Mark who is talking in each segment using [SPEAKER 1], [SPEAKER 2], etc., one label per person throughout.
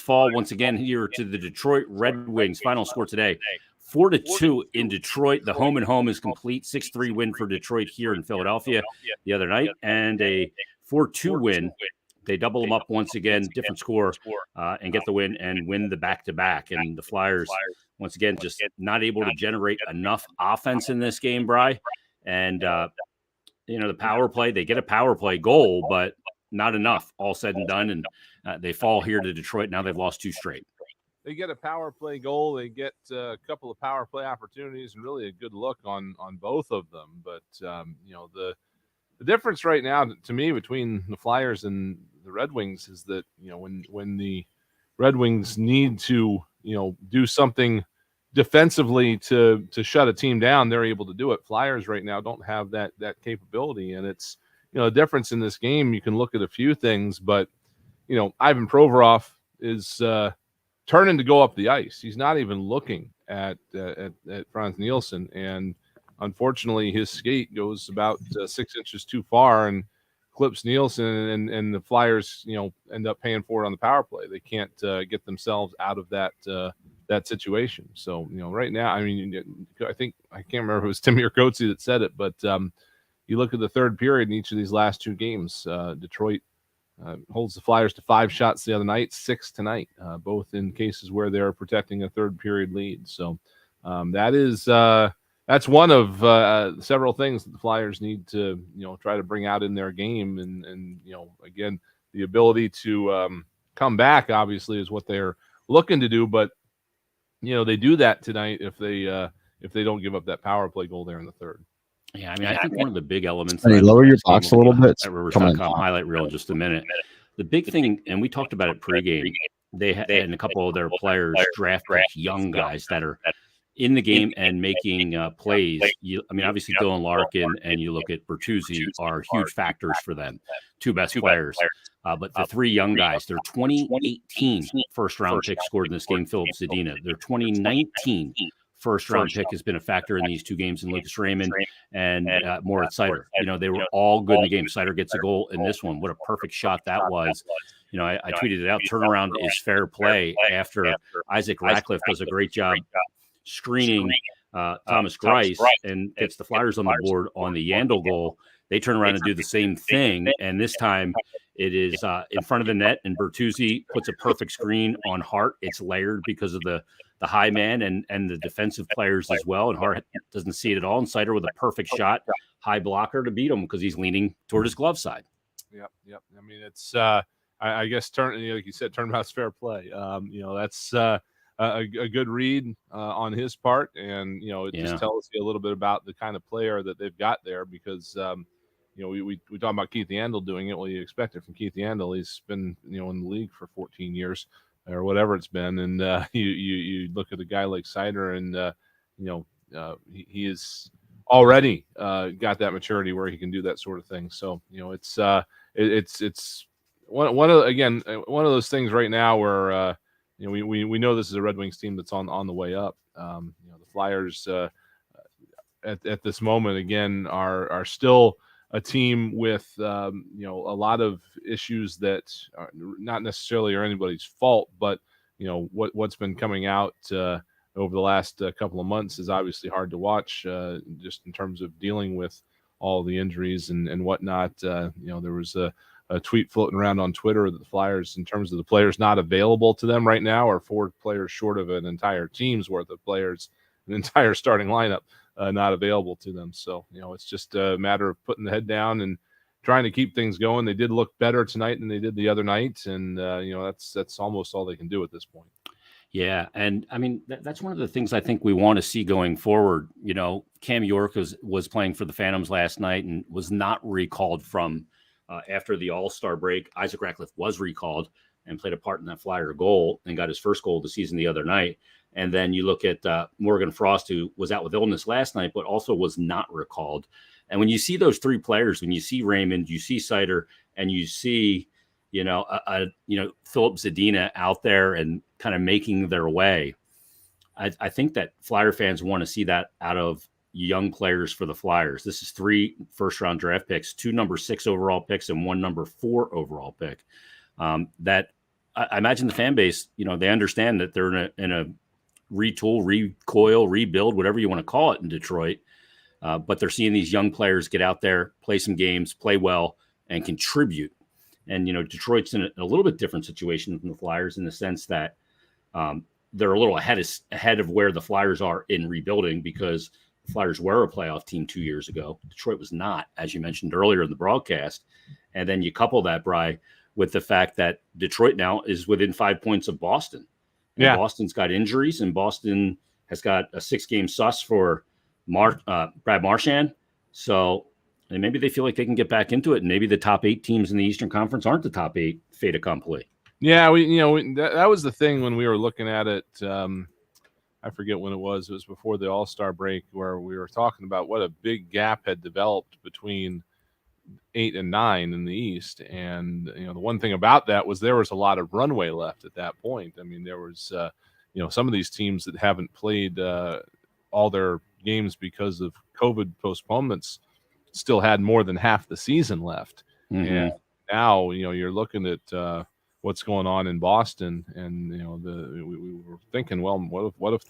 [SPEAKER 1] fall once again here to the Detroit Red Wings. Final score today, 4-2 in Detroit. The home and home is complete. 6-3 win for Detroit here in Philadelphia the other night, and a 4-2 win. They double them up once again, different score, and get the win and win the back-to-back. And the Flyers, once again, just not able to generate enough offense in this game, Bri. And, the power play, they get a power play goal, but not enough, all said and done. And they fall here to Detroit. Now they've lost 2 straight.
[SPEAKER 2] They get a power play goal. They get a couple of power play opportunities and really a good look on both of them. But, the difference right now to me between the Flyers and the Red Wings is that, when the Red Wings need to, do something defensively to shut a team down, they're able to do it. Flyers right now don't have that capability. And it's, a difference in this game. You can look at a few things, but, Ivan Provorov is turning to go up the ice. He's not even looking at Franz Nielsen. And unfortunately, his skate goes about 6 inches too far and clips Nielsen, and the Flyers, end up paying for it on the power play. They can't get themselves out of that situation. So, right now, I mean, I can't remember if it was Timmy or Coatsy that said it, but you look at the third period in each of these last 2 games, Detroit holds the Flyers to 5 shots the other night, 6 tonight, both in cases where they're protecting a third period lead. So that's one of several things that the Flyers need to, try to bring out in their game. And again, the ability to come back, obviously, is what they're looking to do. But, they do that tonight if they don't give up that power play goal there in the third.
[SPEAKER 1] Yeah, I mean, I think one of the big elements.
[SPEAKER 3] Hey, lower your box a little bit.
[SPEAKER 1] Rivers.com highlight reel in just a minute. The big thing, and we talked about it pregame, they had a couple of their players draft young guys that are in the game and making plays. Obviously Dylan Larkin and you look at Bertuzzi are huge factors for them, 2 best players. But the 3 young guys, their 2018 first-round pick scored in this game, Philip Zadina. Their 2019 first-round pick has been a factor in these 2 games, in Lucas Raymond and Moritz Seider. They were all good in the game. Seider gets a goal in this one. What a perfect shot that was. I tweeted it out. Turnaround is fair play after Isaac Ratcliffe does a great job screening Thomas Greiss and gets the Flyers on the board on the Yandel goal. They turn around and do the same thing, and this time it is in front of the net, and Bertuzzi puts a perfect screen on Hart. It's layered because of the high man and the defensive players as well, and Hart doesn't see it at all, and Seider with a perfect shot, high blocker to beat him because he's leaning toward his glove side.
[SPEAKER 2] Yep. I mean, it's I guess like you said, turnabout's fair play. That's a good read on his part, and it just tells you a little bit about the kind of player that they've got there, because we talk about Keith Yandel doing it. Well, you expect it from Keith Yandel. He's been in the league for 14 years or whatever it's been, and you look at a guy like Seider, and he is already got that maturity where he can do that sort of thing. So it's one of those things right now where we know this is a Red Wings team that's on the way up. The Flyers at this moment again are still a team with a lot of issues that are not necessarily are anybody's fault, but what's been coming out over the last couple of months is obviously hard to watch, just in terms of dealing with all the injuries and whatnot. There was a tweet floating around on Twitter that the Flyers, in terms of the players not available to them right now, are 4 players short of an entire team's worth of players, an entire starting lineup not available to them. So, it's just a matter of putting the head down and trying to keep things going. They did look better tonight than they did the other night, and that's almost all they can do at this point.
[SPEAKER 1] Yeah, and I mean that's one of the things I think we want to see going forward. Cam York was playing for the Phantoms last night and was not recalled from after the All-Star break. Isaac Ratcliffe was recalled and played a part in that Flyer goal and got his first goal of the season the other night. And then you look at Morgan Frost, who was out with illness last night, but also was not recalled. And when you see those 3 players, when you see Raymond, you see Seider, and you see, Philip Zadina out there and kind of making their way, I think that Flyer fans want to see that out of young players for the Flyers. This is 3 first-round draft picks, 2 number 6 overall picks, and 1 number 4 overall pick. That I imagine the fan base, they understand that they're in a retool, recoil, rebuild, whatever you want to call it in Detroit. But they're seeing these young players get out there, play some games, play well, and contribute. And, Detroit's in a little bit different situation from the Flyers in the sense that they're a little ahead of where the Flyers are in rebuilding, because the Flyers were a playoff team 2 years ago. Detroit was not, as you mentioned earlier in the broadcast. And then you couple that, Bri, with the fact that Detroit now is within 5 points of Boston. And Boston's got injuries, and Boston has got a 6-game sus for Brad Marchand. So and maybe they feel like they can get back into it. And maybe the top 8 teams in the Eastern Conference aren't the top 8 fait accompli.
[SPEAKER 2] Yeah, that was the thing when we were looking at it. I forget when it was. It was before the All-Star break, where we were talking about what a big gap had developed between 8 and 9 in the East. And, the one thing about that was there was a lot of runway left at that point. I mean, there was, some of these teams that haven't played all their games because of COVID postponements still had more than half the season left. Mm-hmm. And now, you're looking at what's going on in Boston, and we were thinking, well, what if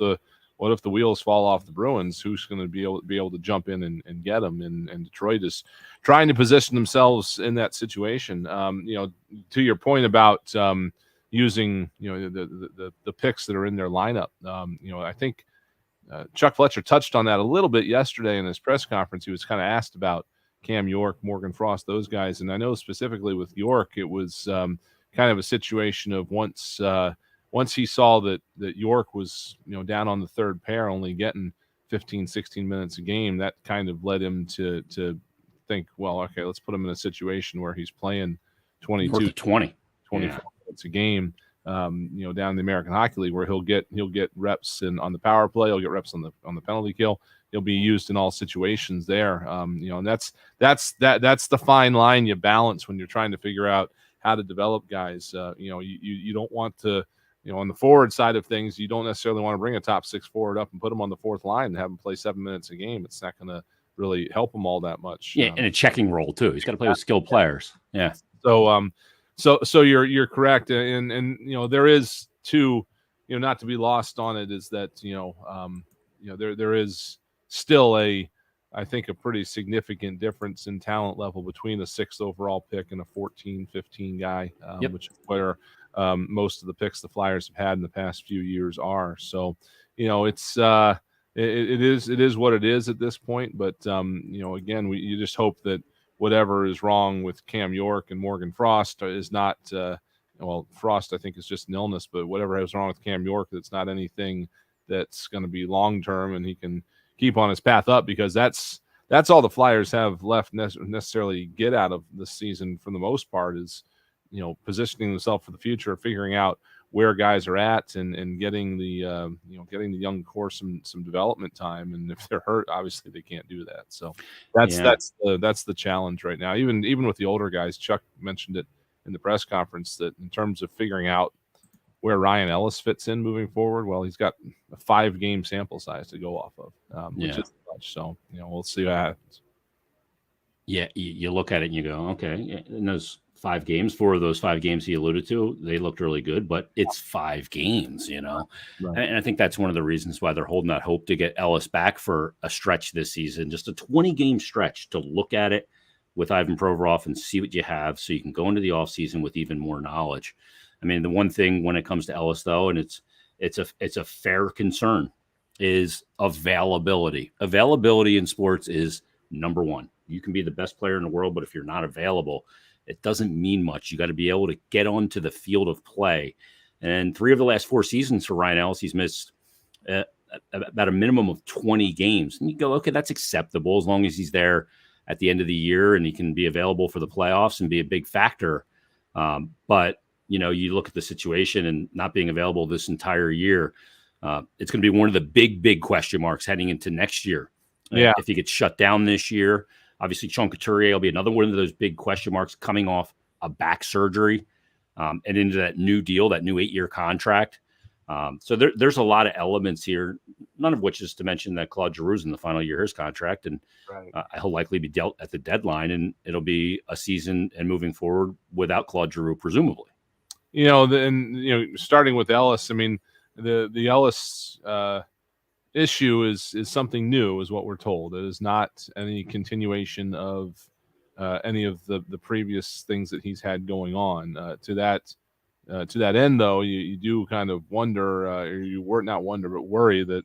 [SPEAKER 2] the wheels fall off the Bruins? Who's going to be able to jump in and get them? And Detroit is trying to position themselves in that situation. To your point about using the picks that are in their lineup. I think Chuck Fletcher touched on that a little bit yesterday in his press conference. He was kind of asked about Cam York, Morgan Frost, those guys, and I know specifically with York, it was kind of a situation of once he saw that York was down on the third pair, only getting 15, 16 minutes a game, that kind of led him to think, well, okay, let's put him in a situation where he's playing 22 to 24 minutes a game, down in the American Hockey League, where he'll get reps on the power play, he'll get reps on the penalty kill. He'll be used in all situations there. And that's the fine line you balance when you're trying to figure out how to develop guys. You don't want to, on the forward side of things, you don't necessarily want to bring a top 6 forward up and put him on the fourth line and have him play 7 minutes a game. It's not going to really help him all that much.
[SPEAKER 1] Yeah, in a checking role too. He's got to play with skilled players. Yeah.
[SPEAKER 2] So you're correct, and there is too, not to be lost on it, is that there is still I think a pretty significant difference in talent level between a 6th overall pick and a 14, 15 guy, which is where most of the picks the Flyers have had in the past few years are. So, it's it is what it is at this point. But again, you just hope that whatever is wrong with Cam York and Morgan Frost is not. Frost I think is just an illness, but whatever is wrong with Cam York, that's not anything that's going to be long term, and he can keep on his path up, because that's all the Flyers have left necessarily get out of this season for the most part, is positioning themselves for the future, figuring out where guys are at, and getting the getting the young core some development time. And if they're hurt, obviously they can't do that. So that's the challenge right now. Even with the older guys, Chuck mentioned it in the press conference, that in terms of figuring out where Ryan Ellis fits in moving forward, well, he's got a 5-game sample size to go off of, which is much. So, we'll see what happens.
[SPEAKER 1] Yeah, you look at it and you go, okay, in those 5 games, 4 of those 5 games he alluded to, they looked really good, but it's 5 games, Right. And I think that's one of the reasons why they're holding out hope to get Ellis back for a stretch this season, just a 20-game stretch, to look at it with Ivan Provorov and see what you have, so you can go into the offseason with even more knowledge. I mean, the one thing when it comes to Ellis, though, and it's a fair concern, is availability. Availability in sports is number one. You can be the best player in the world, but if you're not available, it doesn't mean much. You got to be able to get onto the field of play. And 3 of the last 4 seasons for Ryan Ellis, he's missed about a minimum of 20 games. And you go, okay, that's acceptable as long as he's there at the end of the year and he can be available for the playoffs and be a big factor. But you look at the situation and not being available this entire year, it's going to be one of the big question marks heading into next year.
[SPEAKER 2] Yeah.
[SPEAKER 1] If he gets shut down this year, obviously Sean Couturier will be another one of those big question marks coming off a back surgery and into that new deal, that new 8-year contract. So there's a lot of elements here, none of which is to mention that Claude Giroux's in the final year of his contract, and he'll likely be dealt at the deadline, and it'll be a season and moving forward without Claude Giroux, presumably.
[SPEAKER 2] Starting with Ellis, I mean, the Ellis issue is something new, is what we're told. It is not any continuation of any of the previous things that he's had going on. To that end, though, you do kind of wonder, or you were not wonder, but worry that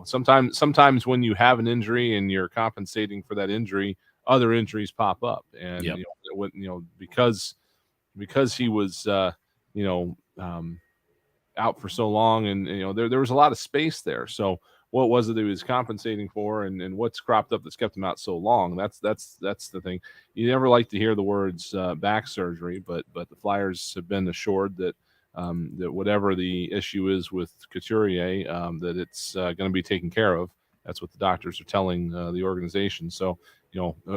[SPEAKER 2] sometimes when you have an injury and you're compensating for that injury, other injuries pop up, and
[SPEAKER 1] Yep.
[SPEAKER 2] because he was you know um, out for so long, and there was a lot of space there. So what was it that he was compensating for, and what's cropped up that's kept him out so long? That's the thing. You never like to hear the words back surgery, but the Flyers have been assured that that whatever the issue is with Couturier, that it's going to be taken care of. That's what the doctors are telling the organization. So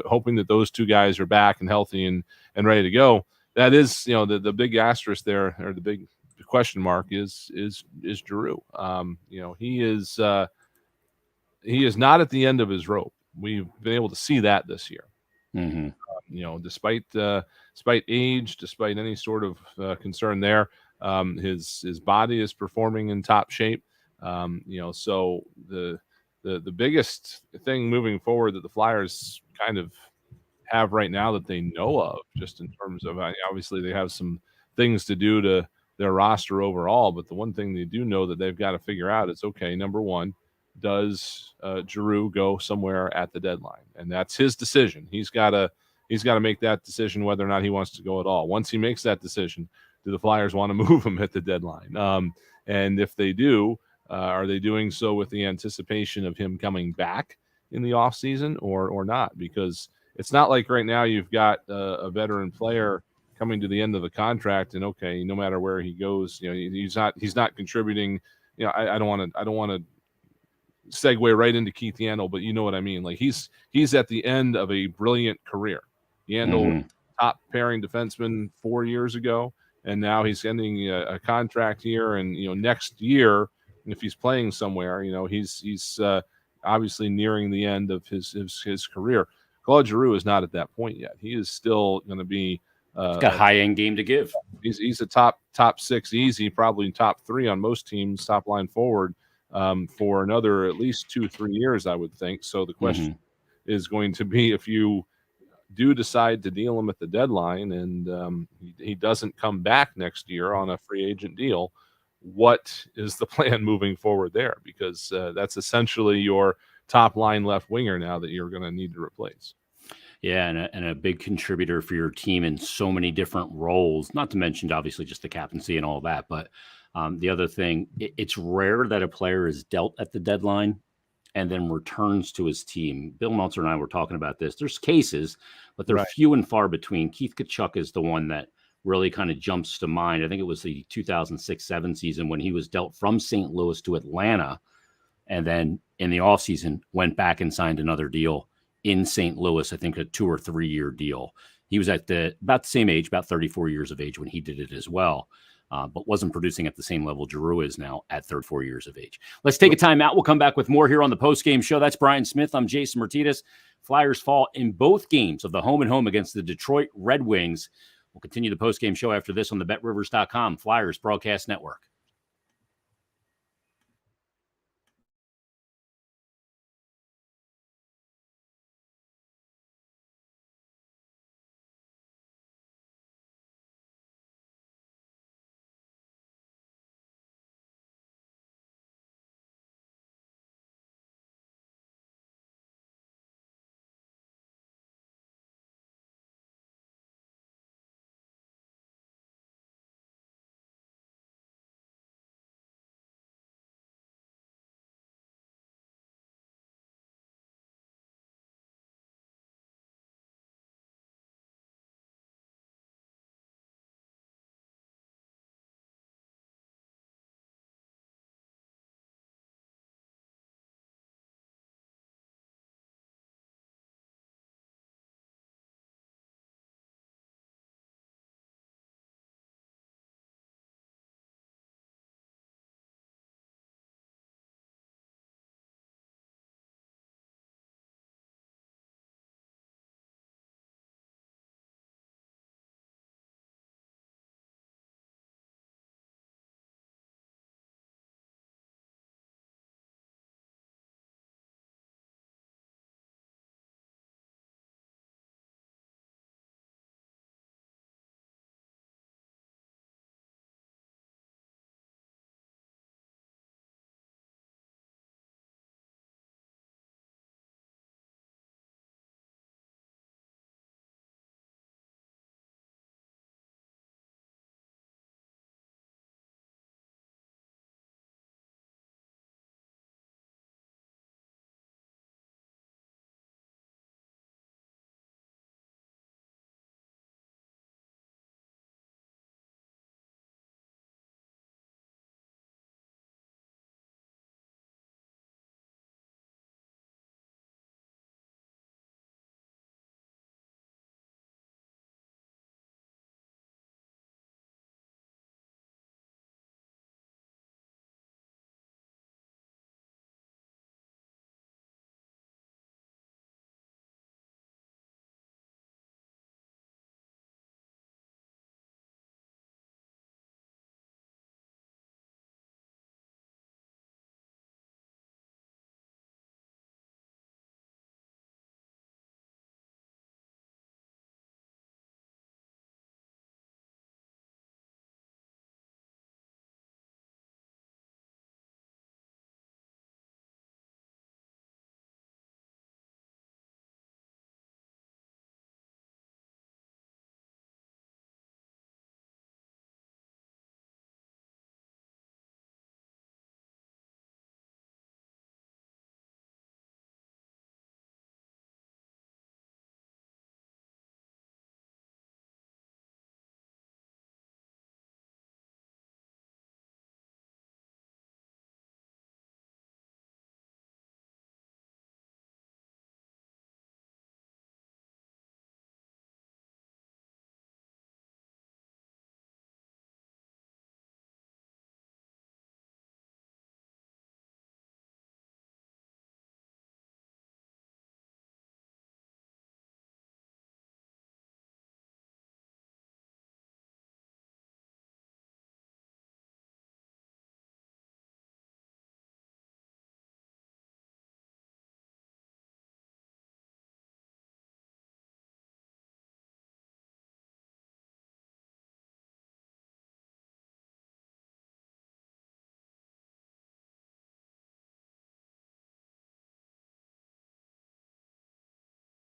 [SPEAKER 2] hoping that those two guys are back and healthy and ready to go. That is, the big asterisk there, or the big question mark is Giroux. He is not at the end of his rope. We've been able to see that this year.
[SPEAKER 1] Mm-hmm.
[SPEAKER 2] Despite age, despite any sort of concern there, his body is performing in top shape. So the biggest thing moving forward that the Flyers kind of have right now that they know of, just in terms of, obviously they have some things to do to their roster overall, but the one thing they do know that they've got to figure out is, okay, number one, does Giroux go somewhere at the deadline? And that's his decision. He's got to make that decision whether or not he wants to go at all. Once he makes that decision, do the Flyers want to move him at the deadline? And if they do, are they doing so with the anticipation of him coming back in the offseason or not? Because it's not like right now you've got a veteran player coming to the end of the contract, and okay, no matter where he goes, he's not contributing. I don't want to segue right into Keith Yandle, but you know what I mean. Like he's at the end of a brilliant career. Yandle,
[SPEAKER 1] Mm-hmm.
[SPEAKER 2] top pairing defenseman 4 years ago, and now he's ending a contract here, and next year, if he's playing somewhere, he's obviously nearing the end of his career. Claude Giroux is not at that point yet. He is still going to be
[SPEAKER 1] He's got a high end game to give.
[SPEAKER 2] He's a top six easy, probably top three on most teams, top line forward for another at least 2-3 years, I would think. So the question is going to be, if you do decide to deal him at the deadline and he doesn't come back next year on a free agent deal, what is the plan moving forward there? Because that's essentially your top line left winger now that you're going to need to replace.
[SPEAKER 1] Yeah, and a big contributor for your team in so many different roles, not to mention obviously just the captaincy and all that. But the other thing, it's rare that a player is dealt at the deadline and then returns to his team. Bill Meltzer and I were talking about this. There's cases, but they're few and far between. Keith Tkachuk is the one that really kind of jumps to mind. I think it was the 2006-07 season when he was dealt from St. Louis to Atlanta, and then in the offseason went back and signed another deal in St. Louis, I think a 2 or 3 year deal. He was at about the same age, about 34 years of age when he did it as well, but wasn't producing at the same level Giroux is now at 34 years of age. Let's take a time out. We'll come back with more here on the Postgame Show. That's Brian Smith. I'm Jason Martinez. Flyers fall in both games of the home and home against the Detroit Red Wings. We'll continue the Postgame Show after this on the BetRivers.com Flyers Broadcast Network.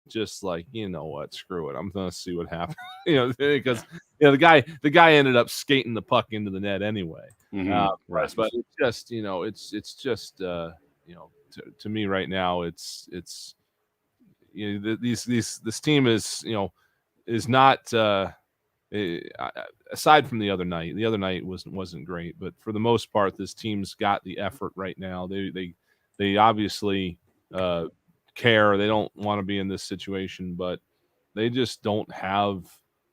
[SPEAKER 2] just like, you know what, screw it, I'm gonna see what happens. Because the guy ended up skating the puck into the net anyway. But it's just, it's just to me right now, it's this team is not aside from the other night. The other night wasn't great, but for the most part, this team's got the effort right now. They obviously care. They don't want to be in this situation, but they just don't have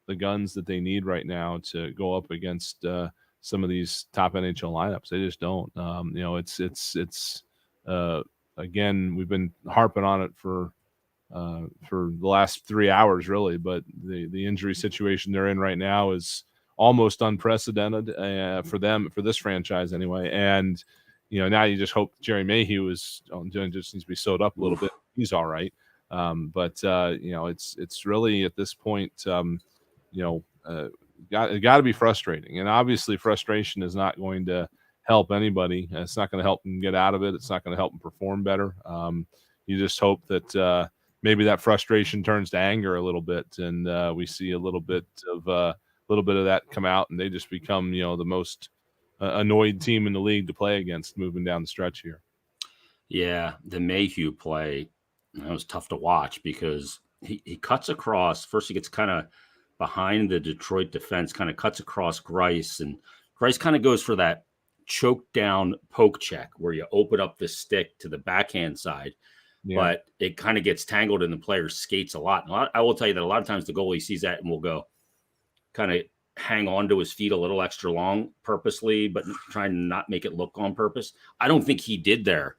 [SPEAKER 2] the guns that they need right now to go up against some of these top NHL lineups. They just don't. It's again, we've been harping on it for the last 3 hours, really. But the injury situation they're in right now is almost unprecedented for them, for this franchise anyway. And now you just hope Jerry Mayhew just needs to be sewed up a little bit. He's all right. But it's really at this point, got to be frustrating. And obviously, frustration is not going to help anybody. It's not going to help them get out of it. It's not going to help them perform better. You just hope that maybe that frustration turns to anger a little bit, and we see a little bit of that come out, and they just become the most annoyed team in the league to play against moving down the stretch here.
[SPEAKER 1] Yeah, the Mayhew play, that was tough to watch because he cuts across. First, he gets kind of behind the Detroit defense, kind of cuts across Grice, and Grice kind of goes for that choke down poke check where you open up the stick to the backhand side. Yeah. But it kind of gets tangled in the player's skates a lot. I will tell you that a lot of times the goalie sees that and will go kind of hang on to his feet a little extra long purposely, but trying to not make it look on purpose. I don't think he did there,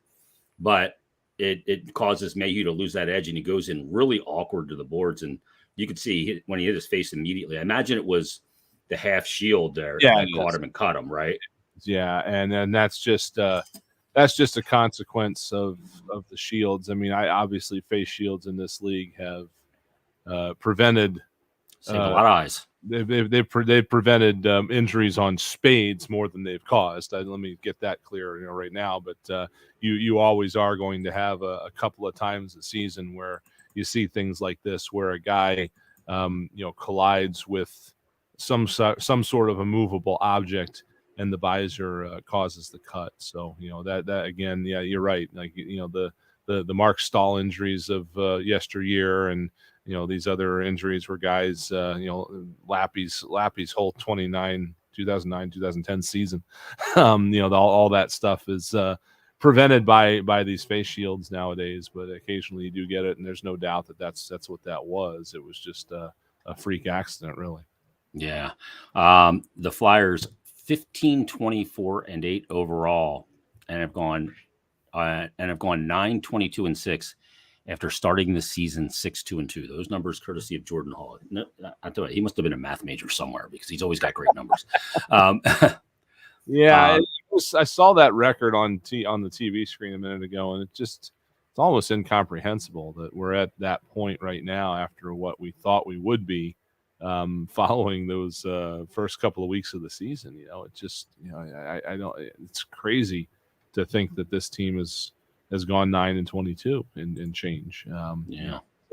[SPEAKER 1] but it causes Mayhew to lose that edge, and he goes in really awkward to the boards. And you could see when he hit his face immediately. I imagine it was the half shield there that caught him and cut him, right?
[SPEAKER 2] Yeah, and then that's just a consequence of the shields. I mean, obviously face shields in this league have prevented
[SPEAKER 1] saved a lot of eyes.
[SPEAKER 2] They've prevented injuries on spades more than they've caused. Let me get that clear, right now. But you always are going to have a couple of times a season where you see things like this, where a guy collides with some sort of a movable object, and the visor causes the cut. So that again, yeah, you're right. Like the Mark Stahl injuries of yesteryear, and these other injuries were guys, Lappy's whole 2009-2010 season. All that stuff is prevented by these face shields nowadays, but occasionally you do get it, and there's no doubt that that's what that was. It was just a freak accident, really.
[SPEAKER 1] Yeah. The Flyers 15-24-8 overall, and have gone 9-22-6 after starting the season 6-2-2. Those numbers courtesy of Jordan Hall. No, I tell you, he must have been a math major somewhere because he's always got great numbers.
[SPEAKER 2] I saw that record on the TV screen a minute ago, and it's almost incomprehensible that we're at that point right now after what we thought we would be following those first couple of weeks of the season. It just I don't. It's crazy to think that this team has gone 9-22 and change.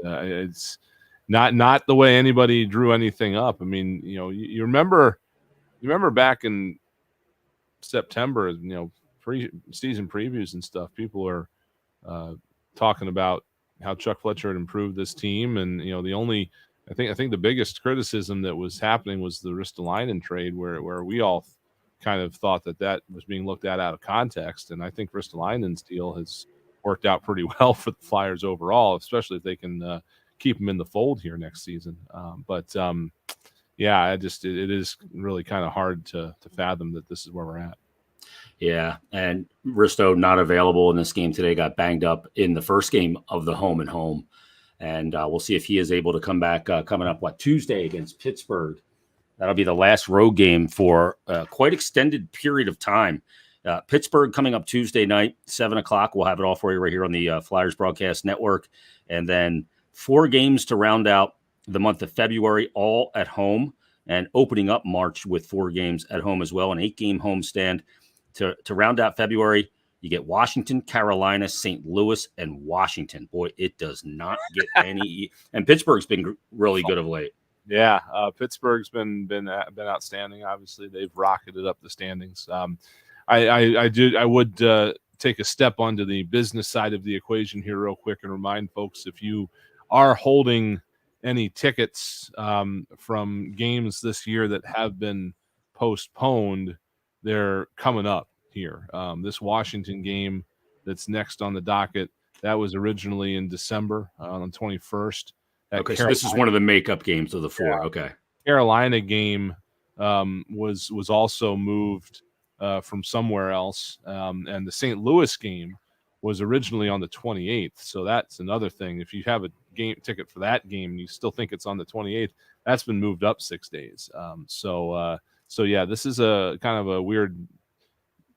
[SPEAKER 2] It's not the way anybody drew anything up. I mean, you remember back in September, pre-season previews and stuff, people are talking about how Chuck Fletcher had improved this team, and I think the biggest criticism that was happening was the Ristolainen trade, where we all kind of thought that was being looked at out of context. And I think Ristolainen's deal has worked out pretty well for the Flyers overall, especially if they can keep him in the fold here next season. It is really kind of hard to fathom that this is where we're at.
[SPEAKER 1] Yeah, and Risto not available in this game today, got banged up in the first game of the home and home. And we'll see if he is able to come back coming up, Tuesday against Pittsburgh. That'll be the last road game for a quite extended period of time. Pittsburgh coming up Tuesday night, 7 o'clock. We'll have it all for you right here on the Flyers Broadcast Network. And then 4 games to round out the month of February, all at home, and opening up March with 4 games at home as well, an 8-game homestand to round out February. You get Washington, Carolina, St. Louis, and Washington. Boy, it does not get any. And Pittsburgh's been really good of late.
[SPEAKER 2] Yeah, Pittsburgh's been outstanding. Obviously, they've rocketed up the standings. I would take a step onto the business side of the equation here real quick and remind folks, if you are holding any tickets from games this year that have been postponed, they're coming up here. This Washington game that's next on the docket, that was originally in December on the 21st.
[SPEAKER 1] Okay, so this is one of the makeup games of the 4. Yeah. Okay.
[SPEAKER 2] Carolina game was also moved from somewhere else, and the St. Louis game was originally on the 28th. So that's another thing. If you have a game ticket for that game and you still think it's on the 28th, that's been moved up 6 days. So yeah, this is a kind of a weird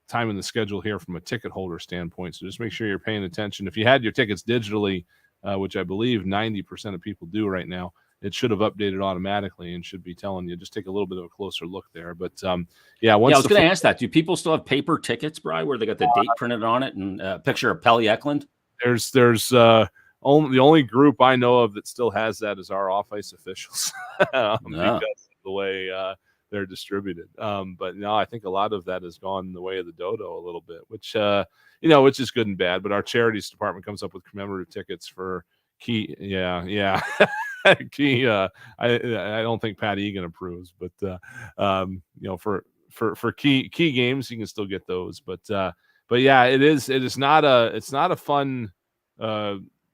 [SPEAKER 2] time in the schedule here from a ticket holder standpoint. So just make sure you're paying attention. If you had your tickets digitally, which I believe 90% of people do right now, it should have updated automatically and should be telling you. Just take a little bit of a closer look there. But yeah,
[SPEAKER 1] I was going to ask that. Do people still have paper tickets, Bri, where they got the date printed on it and a picture of Pelle Eklund?
[SPEAKER 2] There's the only group I know of that still has that is our off-ice officials because of the way they're distributed. But no, I think a lot of that has gone the way of the dodo a little bit, which which is good and bad. But our charities department comes up with commemorative tickets for key. Yeah. Key. I don't think Pat Egan approves, but for key games you can still get those. But yeah, it's not a fun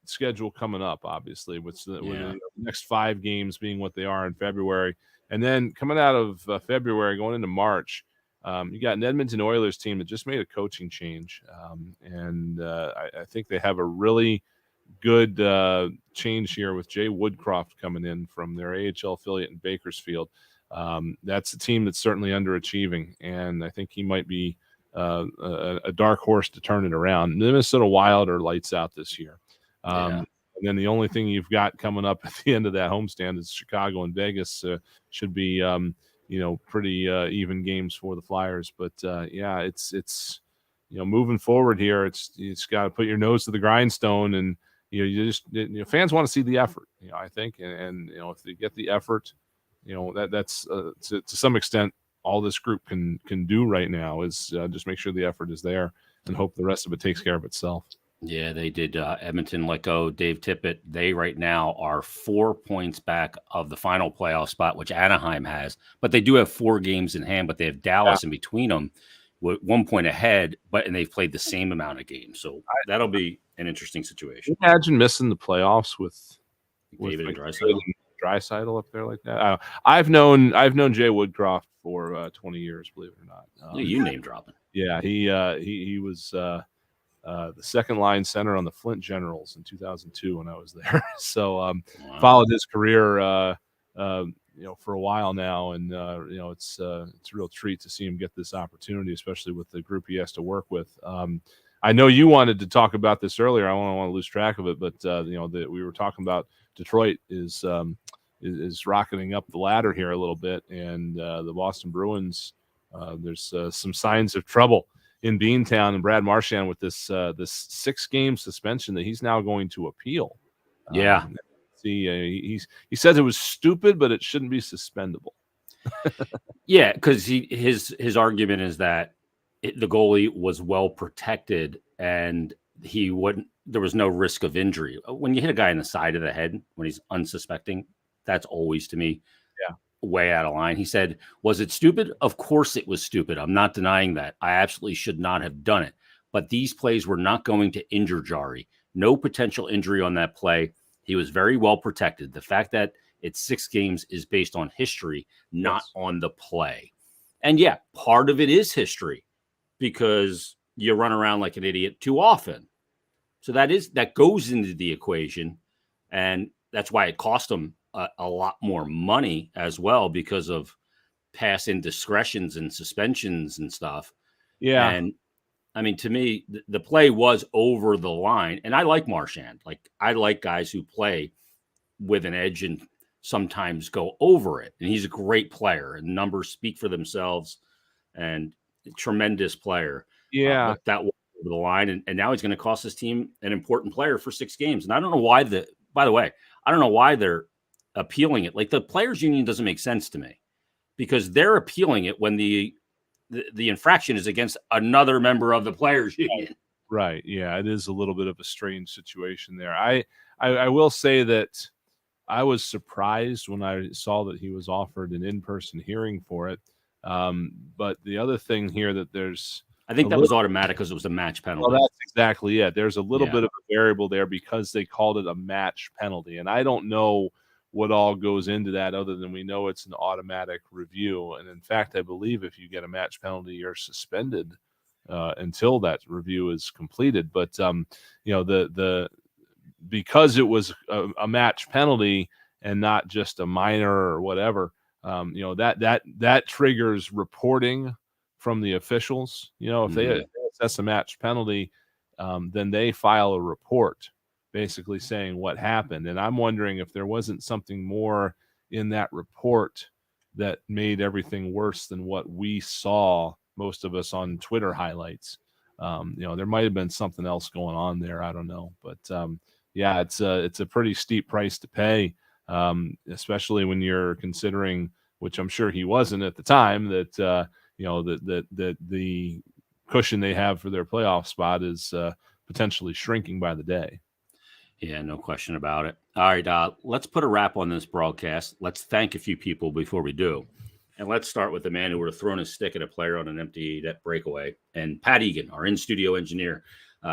[SPEAKER 2] schedule coming up. Obviously, with the next 5 games being what they are in February, and then coming out of February going into March. You got an Edmonton Oilers team that just made a coaching change, and I think they have a really good change here with Jay Woodcroft coming in from their AHL affiliate in Bakersfield. That's a team that's certainly underachieving, and I think he might be a dark horse to turn it around. The Minnesota Wild are lights out this year. And then the only thing you've got coming up at the end of that homestand is Chicago and Vegas. Should be pretty even games for the Flyers. But it's moving forward here. It's got to put your nose to the grindstone, and fans want to see the effort. I think, and if they get the effort, that's to some extent all this group can do right now is just make sure the effort is there and hope the rest of it takes care of itself.
[SPEAKER 1] Yeah, they did. Edmonton let go Dave Tippett. They right now are 4 points back of the final playoff spot, which Anaheim has. But they do have 4 games in hand, but they have Dallas in between them with 1 point ahead, and they've played the same amount of games. So that'll be an interesting situation.
[SPEAKER 2] Imagine missing the playoffs with
[SPEAKER 1] David and
[SPEAKER 2] Draisaitl up there like that. I've known Jay Woodcroft for 20 years, believe it or not.
[SPEAKER 1] You name dropping.
[SPEAKER 2] Yeah, he was the second line center on the Flint Generals in 2002 when I was there. So followed his career for a while now, and it's a real treat to see him get this opportunity, especially with the group he has to work with. I know you wanted to talk about this earlier. I don't want to lose track of it, but we were talking about Detroit is rocketing up the ladder here a little bit, and the Boston Bruins. There's some signs of trouble in Beantown, and Brad Marchand with this 6-game suspension that he's now going to appeal. He says it was stupid, but it shouldn't be suspendable.
[SPEAKER 1] Yeah, because his argument is that the goalie was well protected and there was no risk of injury. When you hit a guy in the side of the head when he's unsuspecting, that's always, to me, way out of line. He said, was it stupid? Of course it was stupid. I'm not denying that. I absolutely should not have done it. But these plays were not going to injure Jari. No potential injury on that play. He was very well protected. The fact that it's 6 games is based on history, not on the play. And yeah, part of it is history because you run around like an idiot too often. So that goes into the equation. And that's why it cost him a lot more money as well because of past indiscretions and suspensions and stuff.
[SPEAKER 2] Yeah.
[SPEAKER 1] And I mean, to me, the play was over the line. And I like Marchand. Like, I like guys who play with an edge and sometimes go over it. And he's a great player. And numbers speak for themselves. And tremendous player.
[SPEAKER 2] Yeah.
[SPEAKER 1] But that was over the line, and now he's going to cost his team an important player for 6 games. And I don't know why by the way, I don't know why they're appealing it. Like, the players union doesn't make sense to me, because they're appealing it when the infraction is against another member of the players union.
[SPEAKER 2] Right. Yeah, it is a little bit of a strange situation there. I will say that I was surprised when I saw that he was offered an in-person hearing for it. But the other thing here that
[SPEAKER 1] I think that was automatic because it was a match penalty.
[SPEAKER 2] Well, that's exactly it. There's a little bit of a variable there because they called it a match penalty. And I don't know what all goes into that other than we know it's an automatic review. And in fact, I believe if you get a match penalty, you're suspended until that review is completed. But because it was a match penalty and not just a minor or whatever, that triggers reporting from the officials. If they assess a match penalty, then they file a report basically saying what happened. And I'm wondering if there wasn't something more in that report that made everything worse than what we saw, most of us, on Twitter highlights. There might have been something else going on there. I don't know. But it's a pretty steep price to pay, especially when you're considering, which I'm sure he wasn't at the time, that that the cushion they have for their playoff spot is potentially shrinking by the day.
[SPEAKER 1] Yeah, no question about it. All right, let's put a wrap on this broadcast. Let's thank a few people before we do. And let's start with the man who would have thrown his stick at a player on an empty net breakaway, and Pat Egan, our in-studio engineer.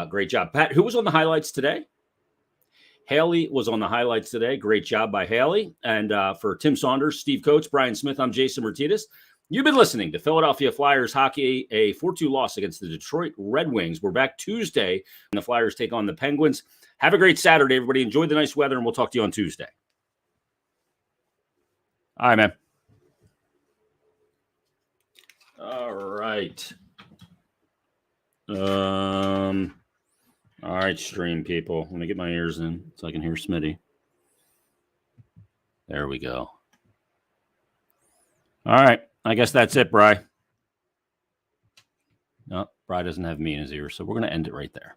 [SPEAKER 1] Great job. Pat, who was on the highlights today? Haley was on the highlights today. Great job by Haley. And for Tim Saunders, Steve Coates, Brian Smith, I'm Jason Martinez. You've been listening to Philadelphia Flyers hockey, a 4-2 loss against the Detroit Red Wings. We're back Tuesday, and the Flyers take on the Penguins. Have a great Saturday, everybody. Enjoy the nice weather, and we'll talk to you on Tuesday. All right, man. All right. All right, stream people. Let me get my ears in so I can hear Smitty. There we go. All right. I guess that's it, Bri. No, Bri doesn't have me in his ear, so we're going to end it right there.